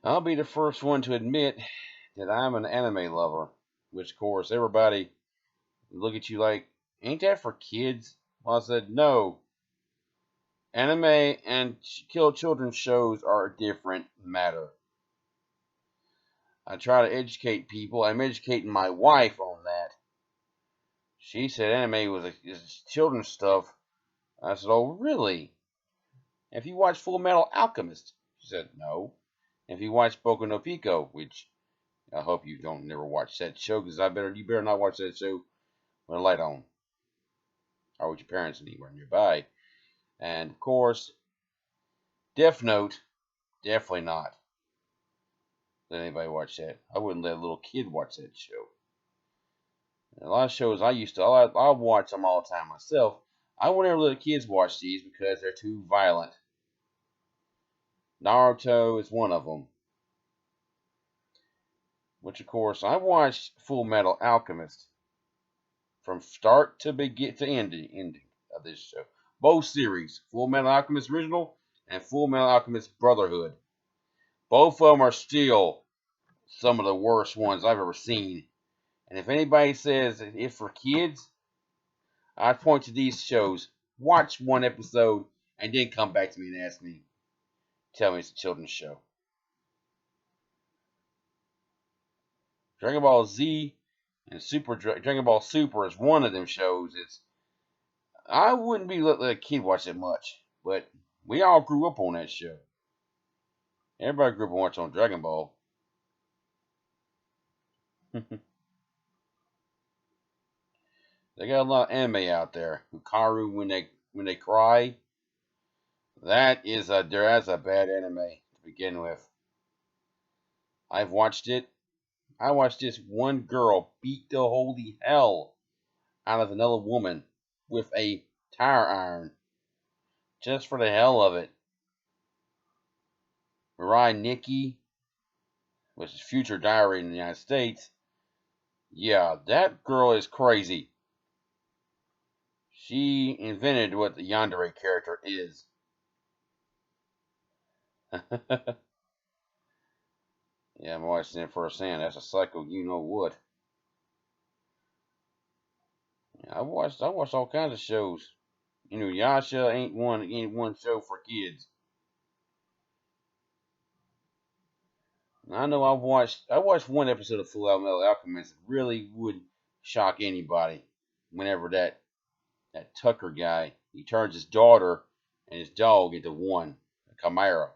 I'll be the first one to admit that I'm an anime lover, which, of course, everybody look at you like, ain't that for kids? Well, I said, no. Anime and kill children's shows are a different matter. I try to educate people. I'm educating my wife on that. She said anime is children's stuff. I said, oh, really? Have you watched Full Metal Alchemist? She said, no. Have you watched Boku no Pico? Which I hope you don't never watch that show, because you better not watch that show with a light on, or with your parents anywhere nearby. And of course, Death Note, definitely not. Let anybody watch that. I wouldn't let a little kid watch that show. And a lot of shows I watch them all the time myself. I wouldn't ever let kids watch these because they're too violent. Naruto is one of them. Which, of course, I watched Full Metal Alchemist from start to begin to ending of this show. Both series, Full Metal Alchemist Original and Full Metal Alchemist Brotherhood. Both of them are still some of the worst ones I've ever seen. And if anybody says it's for kids, I point to these shows. Watch one episode and then come back to me and ask me. Tell me it's a children's show. Dragon Ball Z and Dragon Ball Super is one of them shows. I wouldn't be let a kid watch it much, but we all grew up on that show. Everybody grew up watching on Dragon Ball. They got a lot of anime out there. Hikaru when they cry. That's a bad anime to begin with. I've watched it. I watched this one girl beat the holy hell out of another woman with a tire iron just for the hell of it. Mirai Nikki, which is Future Diary in the United States. Yeah, that girl is crazy. She invented what the Yandere character is. Yeah, my wife's in firsthand. That's a psycho, you know what. Yeah, I watched all kinds of shows. You know, Yasha ain't one show for kids. I know I watched one episode of Full Metal Alchemist. It really would shock anybody. Whenever that Tucker guy, he turns his daughter and his dog into one, a chimera.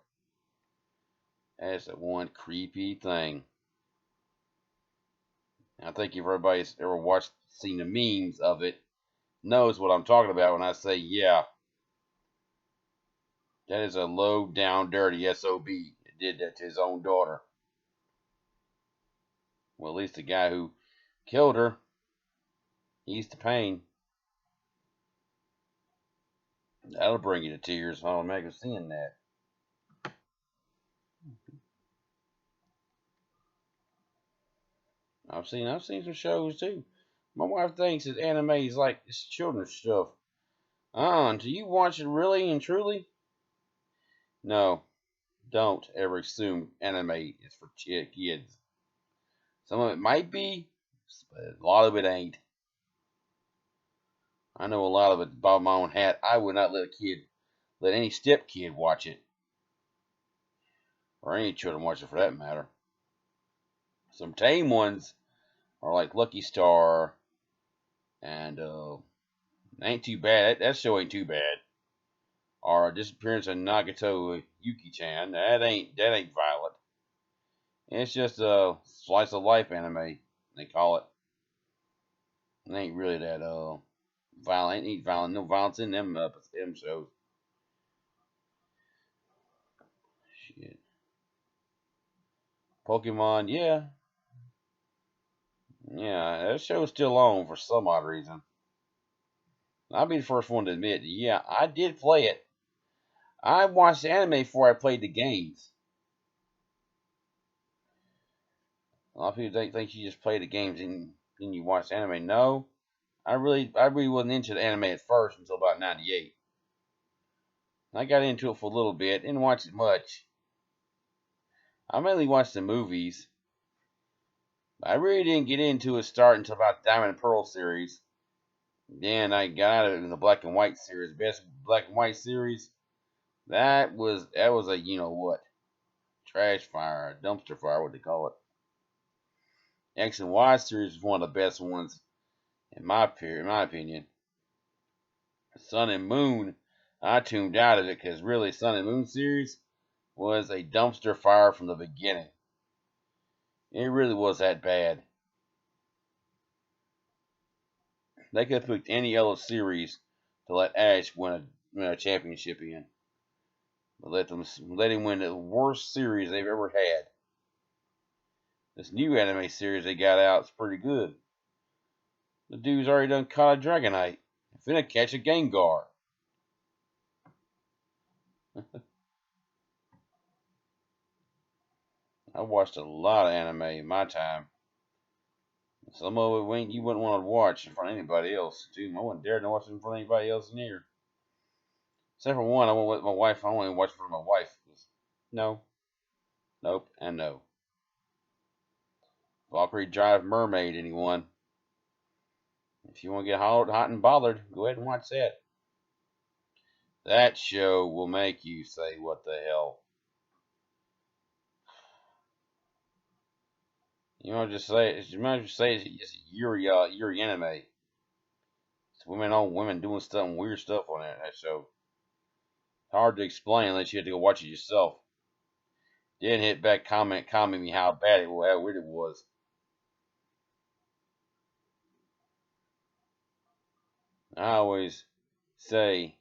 That's the one creepy thing. I think if everybody's ever seen the memes of it, knows what I'm talking about when I say, yeah, that is a low down, dirty SOB that did that to his own daughter. Well, at least the guy who killed her, eased the pain. That'll bring you to tears. I'll imagine seeing that. I've seen some shows too. My wife thinks that anime is like it's children's stuff. Do you watch it really and truly? No, don't ever assume anime is for kids. Some of it might be, but a lot of it ain't. I know a lot of it about my own hat. I would not let any step kid watch it, or any children watch it for that matter. Some tame ones are like Lucky Star, and ain't too bad. That show ain't too bad. Or Disappearance of Nagato Yuki-chan. That ain't violent. It's just a slice of life anime. They call it. It ain't really that violent. Ain't violent. No violence in them shows. Shit. Pokemon, yeah, yeah. That show's still on for some odd reason. I'll be the first one to admit, yeah, I did play it. I watched the anime before I played the games. A lot of people think you just play the games and then you watch the anime. No, I really wasn't into the anime at first until about '98. I got into it for a little bit, didn't watch it much. I mainly watched the movies. I really didn't get into it start until about Diamond and Pearl series. Then I got out of it in the black and white series. Best black and white series. That was a you know what trash fire, a dumpster fire, what they call it. X and Y series was one of the best ones in my opinion. Sun and Moon, I tuned out of it because really Sun and Moon series was a dumpster fire from the beginning. It really was that bad. They could have picked any other series to let Ash win a championship in. But let him win the worst series they've ever had. This new anime series they got out is pretty good. The dude's already done caught a Dragonite. Finna catch a Gengar. I watched a lot of anime in my time. Some of it you wouldn't want to watch in front of anybody else. Dude, I wouldn't dare to watch it in front of anybody else in here. Except for one, I went with my wife. I only watched it for my wife. No, nope, and no. Valkyrie Drive Mermaid, anyone? If you want to get hot and bothered, go ahead and watch that. That show will make you say, what the hell? You might just say it's a Yuri anime. It's women doing weird stuff on that show. Hard to explain unless you have to go watch it yourself. Then hit back comment me how bad it was, how weird it was. I always say,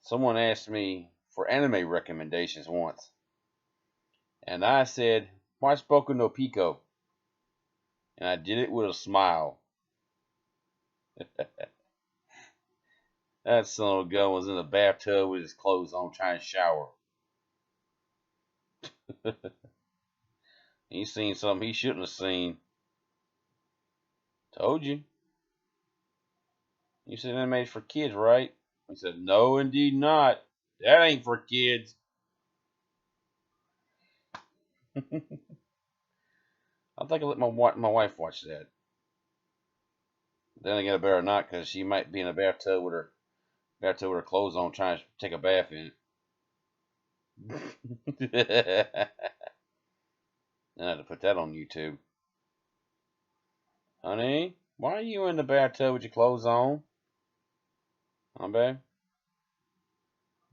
someone asked me for anime recommendations once. And I said, watch Boku no Pico. And I did it with a smile. That son of a gun was in the bathtub with his clothes on trying to shower. He seen something he shouldn't have seen. Told you. You said animated for kids, right? He said, no, indeed not. That ain't for kids. I think I let my wife watch that. Then again, I better not, because she might be in the bathtub with her clothes on, trying to take a bath in it. I had to put that on YouTube. Honey, why are you in the bathtub with your clothes on? Huh, babe?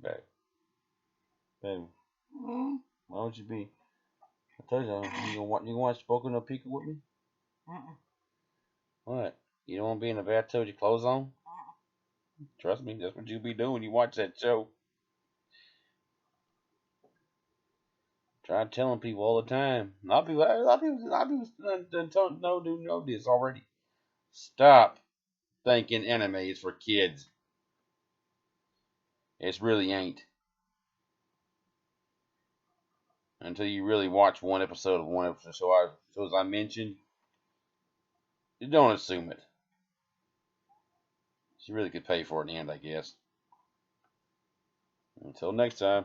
Babe. Babe. Why would you be? I told you, you gonna watch Boku no Pico with me? What? You don't want to be in the bathtub with your clothes on? Trust me, that's what you be doing when you watch that show. Try telling people all the time. A lot of people don't know this already. Stop thinking anime is for kids. It really ain't. Until you really watch one episode of one episode. So as I mentioned, you don't assume it. She really could pay for it in the end, I guess. Until next time.